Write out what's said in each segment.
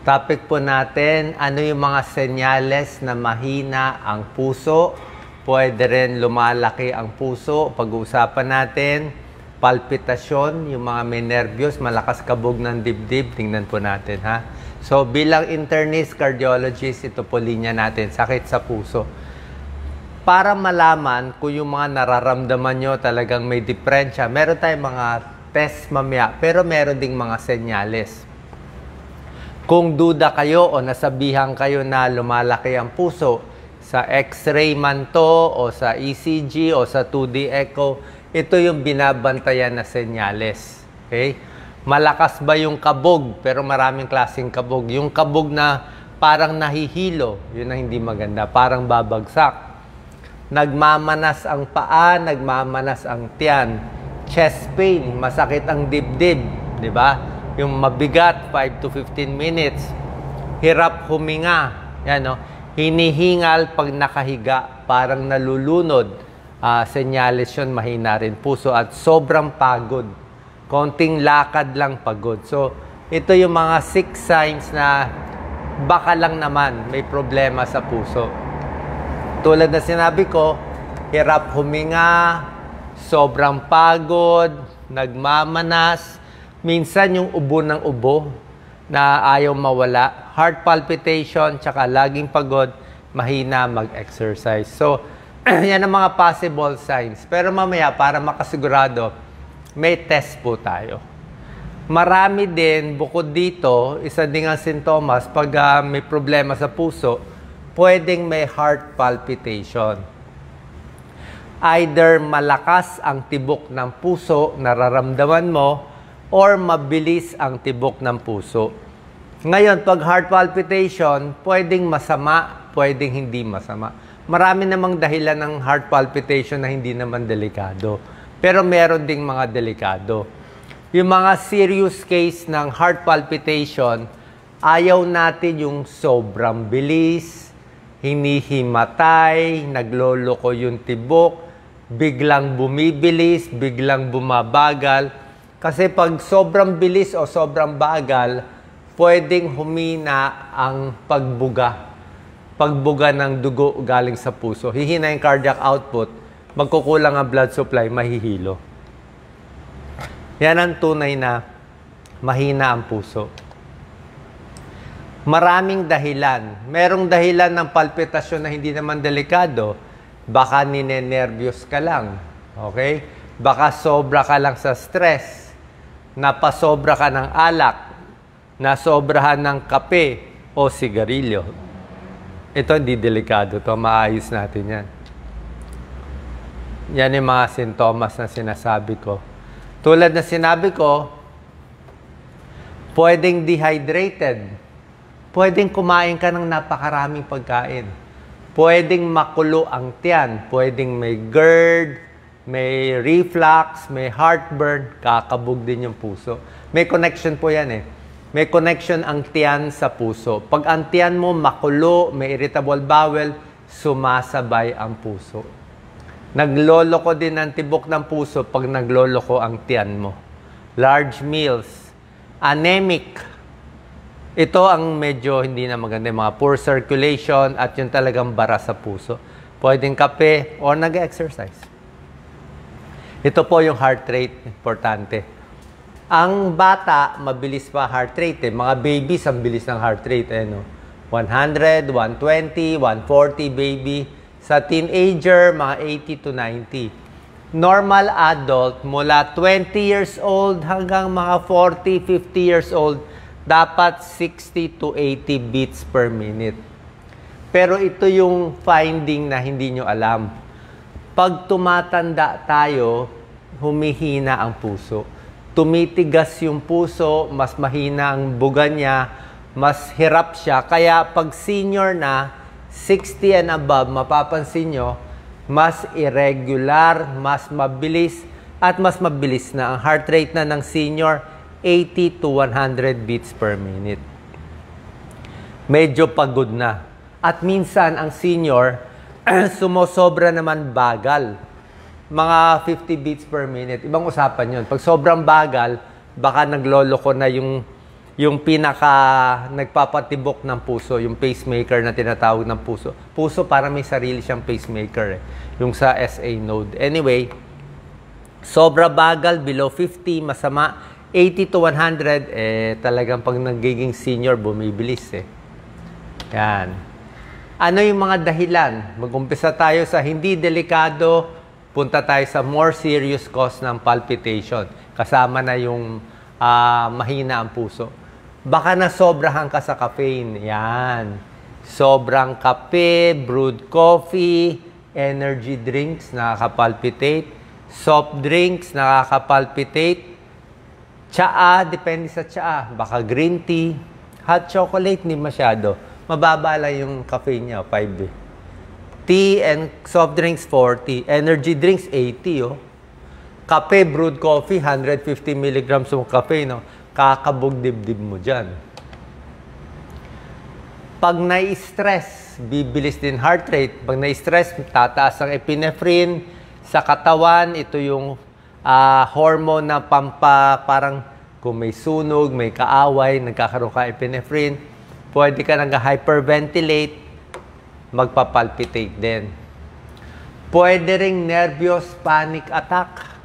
Topic po natin, ano yung mga senyales na mahina ang puso? Pwede rin lumalaki ang puso. Pag-uusapan natin, palpitasyon, yung mga may nervyos, malakas kabog ng dibdib. Tingnan po natin, ha? So, bilang internist, cardiologist, ito po linya natin, sakit sa puso. Para malaman kung yung mga nararamdaman nyo talagang may diferensya, meron tayong mga test mamaya, pero meron ding mga senyales. Kung duda kayo o nasabihan kayo na lumalaki ang puso, sa X-ray man to, o sa ECG, o sa 2D echo, ito yung binabantayan na senyales. Okay? Malakas ba yung kabog? Pero maraming klaseng kabog. Yung kabog na parang nahihilo, yun ang hindi maganda, parang babagsak. Nagmamanas ang paa, nagmamanas ang tiyan. Chest pain, masakit ang dibdib, di ba? Yung mabigat, 5 to 15 minutes. Hirap huminga. Yan, no? Hinihingal pag nakahiga, parang nalulunod. Senyales yun, mahina rin puso. At sobrang pagod. Konting lakad lang pagod. So, ito yung mga 6 signs na baka lang naman may problema sa puso. Tulad na sinabi ko, hirap huminga, sobrang pagod, nagmamanas, minsan yung ubo ng ubo na ayaw mawala, heart palpitation, tsaka laging pagod, mahina mag-exercise. So, yan ang mga possible signs. Pero mamaya, para makasigurado, may test po tayo. Marami din, bukod dito, isa din ang sintomas, pag may problema sa puso, pwedeng may heart palpitation. Either malakas ang tibok ng puso, nararamdaman mo, or mabilis ang tibok ng puso. Ngayon, pag heart palpitation, pwedeng masama, pwedeng hindi masama. Marami namang dahilan ng heart palpitation na hindi naman delikado. Pero meron ding mga delikado. Yung mga serious case ng heart palpitation, ayaw natin yung sobrang bilis, hinihimatay, nagloloko yung tibok, biglang bumibilis, biglang bumabagal. Kasi pag sobrang bilis o sobrang bagal, pwedeng humina ang pagbuga. Pagbuga ng dugo galing sa puso. Hihina yung cardiac output, magkukulang ang blood supply, mahihilo. Yan ang tunay na mahina ang puso. Maraming dahilan. Merong dahilan ng palpitasyon na hindi naman delikado. Baka ninenervyos ka lang. Okay? Baka sobra ka lang sa stress. Napasobra ka ng alak, nasobrahan ng kape o sigarilyo. Ito hindi delikado to, maayos natin yan. Yan yung mga sintomas na sinasabi ko. Tulad na sinabi ko, pwedeng dehydrated. Pwedeng kumain ka ng napakaraming pagkain. Pwedeng makulo ang tiyan. Pwedeng may GERD, may reflux, may heartburn, kakabog din yung puso. May connection po yan eh. May connection ang tiyan sa puso. Pag ang tiyan mo makulo, may irritable bowel, sumasabay ang puso. Nagloloko din ang tibok ng puso pag nagloloko ang tiyan mo. Large meals, anemic. Ito ang medyo hindi na maganda, mga poor circulation at yung talagang bara sa puso. Pwedeng kape o nag-exercise. Ito po yung heart rate, importante. Ang bata, mabilis pa heart rate. Mga babies, ang bilis ng heart rate. 100, 120, 140 baby. Sa teenager, mga 80 to 90. Normal adult, mula 20 years old hanggang mga 40, 50 years old, dapat 60 to 80 beats per minute. Pero ito yung finding na hindi nyo alam. Pag tumatanda tayo, humihina ang puso. Tumitigas yung puso, mas mahina ang buga niya, mas hirap siya. Kaya pag senior na, 60 and above, mapapansin nyo, mas irregular, mas mabilis, at mas mabilis na. Ang heart rate na ng senior, 80 to 100 beats per minute. Medyo pagod na. At minsan, ang senior, sumosobra naman bagal. Mga 50 beats per minute. Ibang usapan yun. Pag sobrang bagal, baka nagloloko na yung yung pinaka nagpapatibok ng puso, yung pacemaker na tinatawag ng puso. Puso parang may sarili siyang pacemaker yung sa SA node. Anyway, sobra bagal, below 50, masama. 80 to 100, talagang pag nagiging senior, bumibilis Yan. Ano yung mga dahilan? Mag-umpisa tayo sa hindi delikado, punta tayo sa more serious cause ng palpitation. Kasama na yung mahina ang puso. Baka nasobrahan ka sa caffeine. Yan. Sobrang kape, brewed coffee, energy drinks, nakakapalpitate. Soft drinks, nakakapalpitate. Tsaa, depende sa tsaa. Baka green tea. Hot chocolate, hindi masyado. Mababa lang yung caffeine niya, 5 Tea and soft drinks, 40. Energy drinks, 80 Kape, brewed coffee, 150 milligrams ng kape, kakabog dibdib mo dyan. Pag nai-stress, bibilis din heart rate. Pag nai-stress, tataas ang epinephrine sa katawan. Ito yung hormone na parang kung may sunog, may kaaway, nagkakaroon ka epinephrine, pwede ka nag-hyperventilate, magpapalpitate din. Pwede ring nervous panic attack.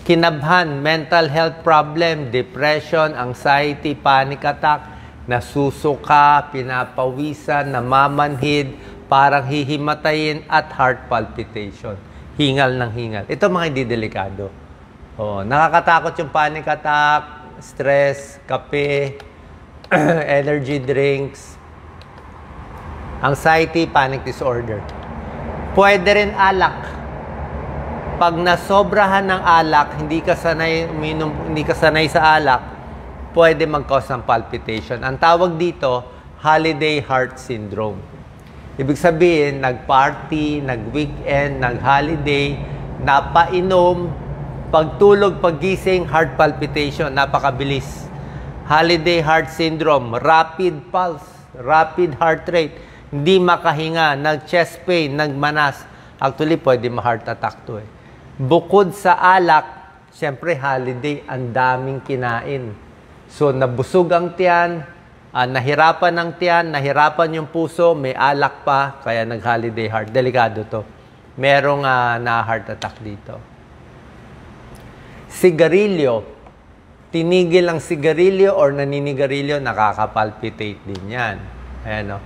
Kinabhan, mental health problem, depression, anxiety, panic attack, nasusuka, pinapawisan, namamanhid, parang hihimatayin, at heart palpitation. Hingal ng hingal. Ito mga hindi delikado. Nakakatakot yung panic attack, stress, kape, energy drinks, anxiety, panic disorder. Pwede rin alak. Pag nasobrahan ng alak, hindi ka sanay sa alak, pwede mag-cause ng palpitation. Ang tawag dito, holiday heart syndrome. Ibig sabihin, nag-party, nag-weekend, nag-holiday, napainom, pagtulog, paggising, heart palpitation, napakabilis. Holiday heart syndrome, rapid pulse, rapid heart rate, hindi makahinga, nag-chest pain, nagmanas. Actually, pwede ma-heart attack to Bukod sa alak, siyempre holiday, ang daming kinain. So, nabusog ang tiyan, nahirapan ang tiyan, nahirapan yung puso, may alak pa, kaya nag-holiday heart. Delikado to. Merong na-heart attack dito. Sigarilyo. Tinigil ang sigarilyo or naninigarilyo, nakakapalpitate din yan. Ayan,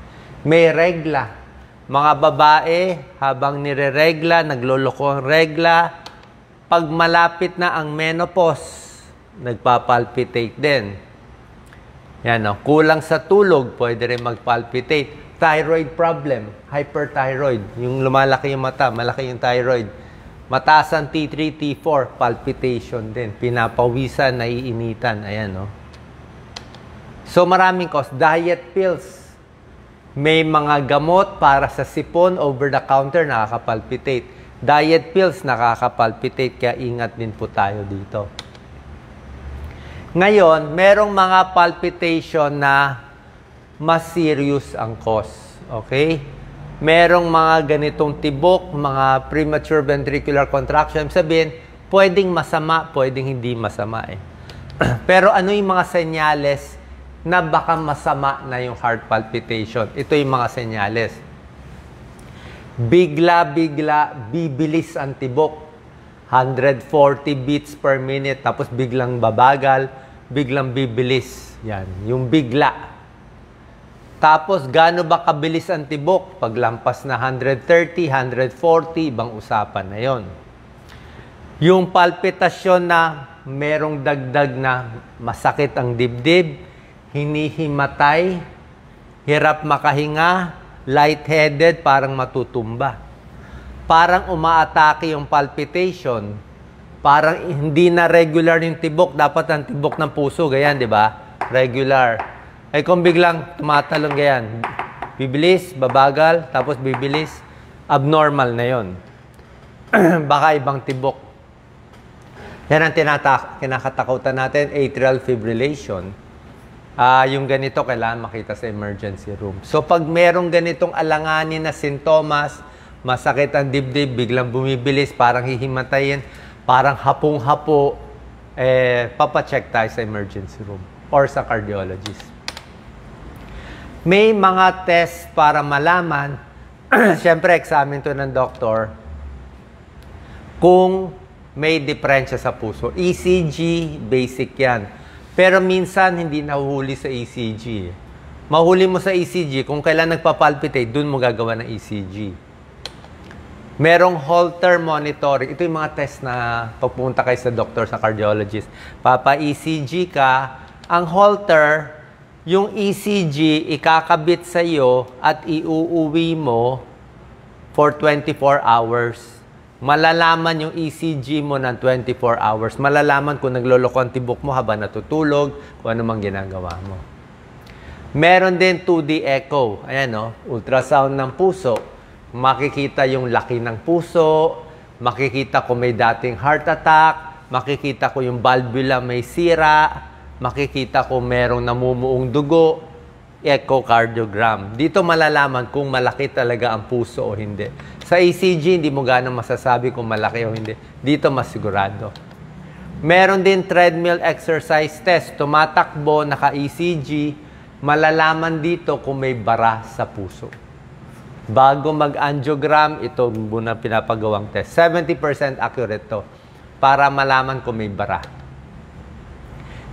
May regla. Mga babae, habang nire-regla, nagloloko ang regla, pag malapit na ang menopause, nagpapalpitate din. Yan, kulang sa tulog, pwede rin magpalpitate. Thyroid problem, hyperthyroid. Yung lumalaki yung mata, malaki yung thyroid. Mataas ang T3, T4, palpitation din. Pinapawisan, naiinitan. Ayan, So, maraming cause. Diet pills. May mga gamot para sa sipon, over-the-counter, nakakapalpitate. Diet pills, nakakapalpitate, kaya ingat din po tayo dito. Ngayon, merong mga palpitation na mas serious ang cause. Okay? Merong mga ganitong tibok, mga premature ventricular contraction. Sabihin, pwedeng masama, pwedeng hindi masama Pero ano yung mga senyales na baka masama na yung heart palpitation? Ito yung mga senyales. Bigla-bigla, bibilis ang tibok. 140 beats per minute, tapos biglang babagal, biglang bibilis. Yan, yung bigla. Tapos, gaano ba kabilis ang tibok? Paglampas na 130, 140, ibang usapan na yon. Yung palpitasyon na merong dagdag na masakit ang dibdib, hinihimatay, hirap makahinga, lightheaded, parang matutumba. Parang umaatake yung palpitation. Parang hindi na regular yung tibok. Dapat ang tibok ng puso, ganyan, di ba? Regular. Ay kung biglang tumatalon ganyan, bibilis, babagal, tapos bibilis, abnormal na yon. Baka ibang tibok. Yan ang kinakatakutan natin, atrial fibrillation. Yung ganito, kailangan makita sa emergency room. So, pag merong ganitong alanganin na sintomas, masakit ang dibdib, biglang bumibilis, parang hihimatayin, parang hapong-hapo, papacheck tayo sa emergency room. or sa cardiologist. May mga test para malaman, siyempre examine to ng doktor, kung may diferensya sa puso. ECG, basic yan. Pero minsan, hindi nahuhuli sa ECG. Mahuli mo sa ECG, kung kailan nagpapalpitate, dun mo gagawa ng ECG. Merong Holter monitoring. Ito yung mga test na pagpunta kayo sa doktor, sa cardiologist. Papa-ECG ka. Ang Holter, yung ECG, ikakabit sa iyo at iuuwi mo for 24 hours. Malalaman yung ECG mo ng 24 hours. Malalaman kung nagloloko ang tibok mo habang natutulog, kung ano mang ginagawa mo. Meron din 2D echo. Ayan, no? Ultrasound ng puso. Makikita yung laki ng puso, makikita kung may dating heart attack, makikita kung yung valvula may sira, makikita kung merong namumuong dugo, echocardiogram. Dito malalaman kung malaki talaga ang puso o hindi. Sa ECG, hindi mo ganang masasabi kung malaki o hindi. Dito masigurado. Meron din treadmill exercise test. Tumatakbo, naka-ECG, malalaman dito kung may bara sa puso. Bago mag-angiogram, ito muna pinapagawang test. 70% accurate to para malaman kung may bara.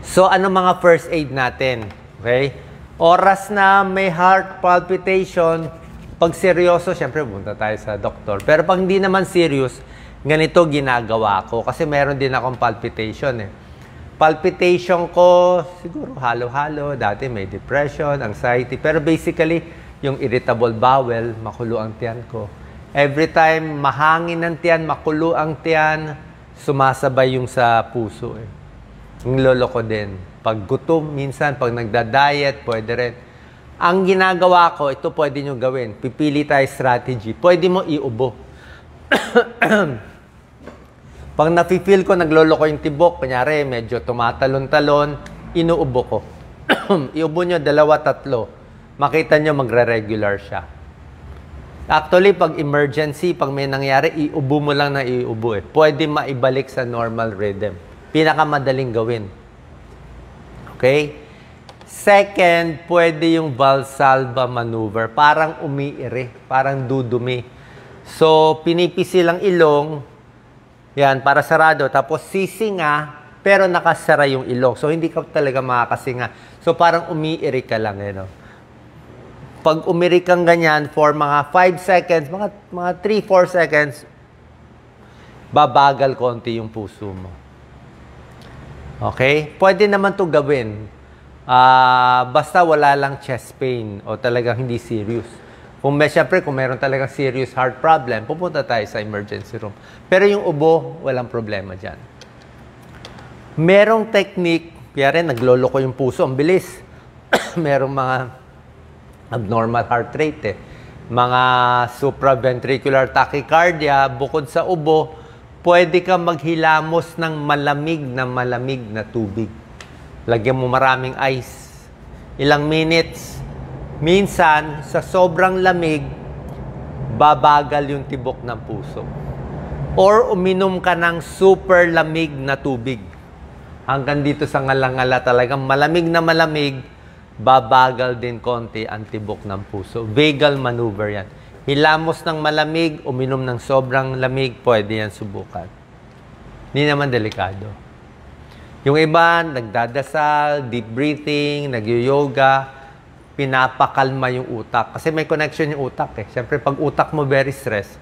So, ano mga first aid natin? Okay? Oras na may heart palpitation, pag seryoso, syempre punta tayo sa doktor. Pero pag hindi naman serious, ganito ginagawa ko. Kasi meron din akong palpitation eh. Palpitation ko, siguro halo-halo. Dati may depression, anxiety. Pero basically, yung irritable bowel, makulo ang tiyan ko. Every time mahangin ang tiyan, makulo ang tiyan, sumasabay yung sa puso eh. Yung lolo ko din. Pag gutom, minsan, pag nagda-diet, pwede rin. Ang ginagawa ko, ito pwede nyo gawin. Pipili tayo strategy. Pwede mo iubo. Pag nafe-feel ko, naglolo ko yung tibok, kunyari, medyo tumatalon-talon, inuubo ko. Iubo nyo 2-3. Makita nyo, magre-regular siya. Actually, pag emergency, pag may nangyari, iubo mo lang na iubo eh. Pwede maibalik sa normal rhythm. Pinakamadaling gawin. Okay? Second, pwede yung Valsalva maneuver. Parang umiiri, parang dudumi. So, pinipisi lang ilong, yan, para sarado. Tapos sisinga, pero nakasara yung ilong. So, hindi ka talaga makakasinga. So, parang umiiri ka lang, you know. Pag umiri kang ganyan for mga 5 seconds, mga 3-4 seconds, babagal konti yung puso mo. Okay? Pwede naman to gawin. Basta wala lang chest pain o talagang hindi serious. Siyempre, kung meron talagang serious heart problem, pupunta tayo sa emergency room. Pero yung ubo, walang problema dyan. Merong technique, kaya rin, naglolo ko yung puso, ang bilis. Merong mga abnormal heart rate eh. Mga supraventricular tachycardia, bukod sa ubo, pwede ka maghilamos ng malamig na tubig. Lagyan mo maraming ice. Ilang minutes. Minsan, sa sobrang lamig, babagal yung tibok ng puso. Or uminom ka ng super lamig na tubig. Hanggang dito sa ngalangala talagang malamig na malamig, babagal din konti ang tibok ng puso. Vagal maneuver yan. Hilamos ng malamig, uminom ng sobrang lamig, pwede yan subukan. Hindi naman delikado. Yung iba, nagdadasal, deep breathing, nagyo-yoga, pinapakalma yung utak. Kasi may connection yung utak eh. Siyempre, pag utak mo very stress,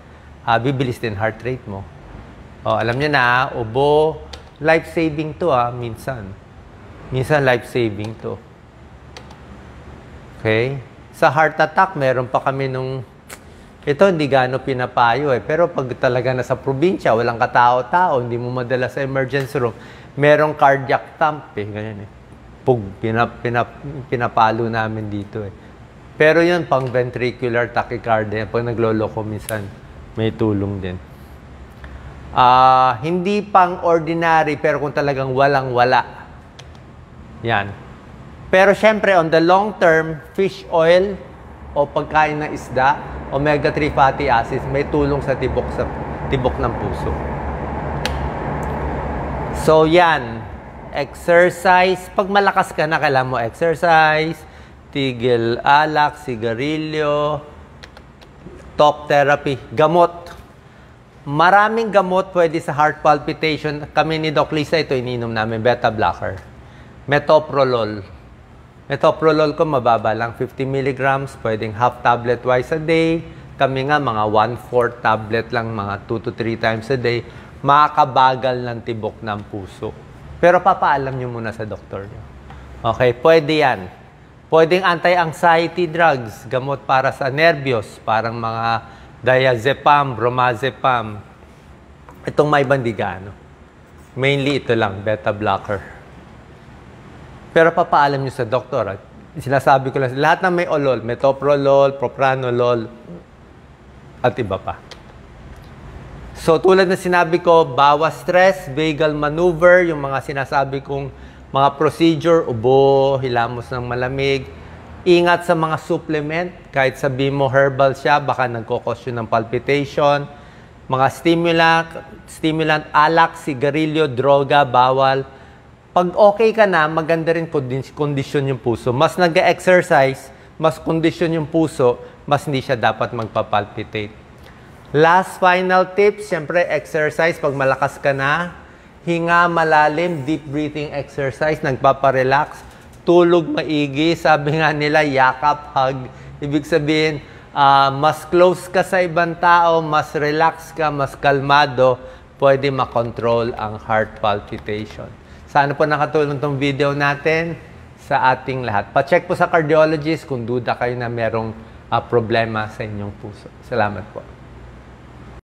bibilis din heart rate mo. Alam nyo na, ubo, life-saving to minsan. Minsan life-saving to. Okay? Sa heart attack, meron pa kami nung, ito hindi gaano pinapayo eh. Pero pag talaga nasa probinsya, walang katao-tao, hindi mo madala sa emergency room, merong cardiac thump eh. Ganyan eh. Pinapalo namin dito eh. Pero yun, pang ventricular tachycardia, pag nagloloko minsan, may tulong din. Hindi pang ordinary, pero kung talagang walang-wala. Yan. Pero syempre, on the long term, fish oil o pagkain ng isda, omega-3 fatty acids, may tulong sa tibok ng puso. So yan. exercise. Pag malakas ka na, kailangan mo exercise, tigil alak, sigarilyo, talk therapy, gamot. Maraming gamot pwede sa heart palpitation. Kami ni Doc Lisa, ito ininom namin, beta blocker. Metoprolol. Metoprolol ko mababa lang, 50 milligrams, pwedeng half tablet twice a day. Kami nga, mga 1/4 tablet lang, mga 2 to 3 times a day. Makakabagal ng tibok ng puso. Pero papaalam nyo muna sa doktor nyo. Okay, pwede yan. Pwedeng anti-anxiety drugs, gamot para sa nervyos, parang mga diazepam, bromazepam. Itong may bandigano. Mainly ito lang, beta blocker. Pero papaalam nyo sa doktor. Sinasabi ko lang, lahat na may olol, metoprolol, propranolol, at iba pa. So tulad na sinabi ko, bawas stress, vagal maneuver, yung mga sinasabi kong mga procedure, ubo, hilamos ng malamig. Ingat sa mga supplement, kahit sabihin mo herbal siya, baka nagkokos yun ng palpitation. Mga stimulant, alak, sigarilyo, droga, bawal. Pag okay ka na, maganda rin kondisyon yung puso. Mas nag-exercise, mas kondisyon yung puso, mas hindi siya dapat magpapalpitate. Last final tips, siyempre exercise pag malakas ka na. Hinga malalim, deep breathing exercise, nagpaparelax. Tulog maigi, sabi nga nila, yakap, hug. Ibig sabihin, mas close ka sa ibang tao, mas relax ka, mas kalmado, pwede makontrol ang heart palpitation. Sana po nakatulong tong video natin sa ating lahat. Pa-check po sa cardiologist kung duda kayo na merong problema sa inyong puso. Salamat po.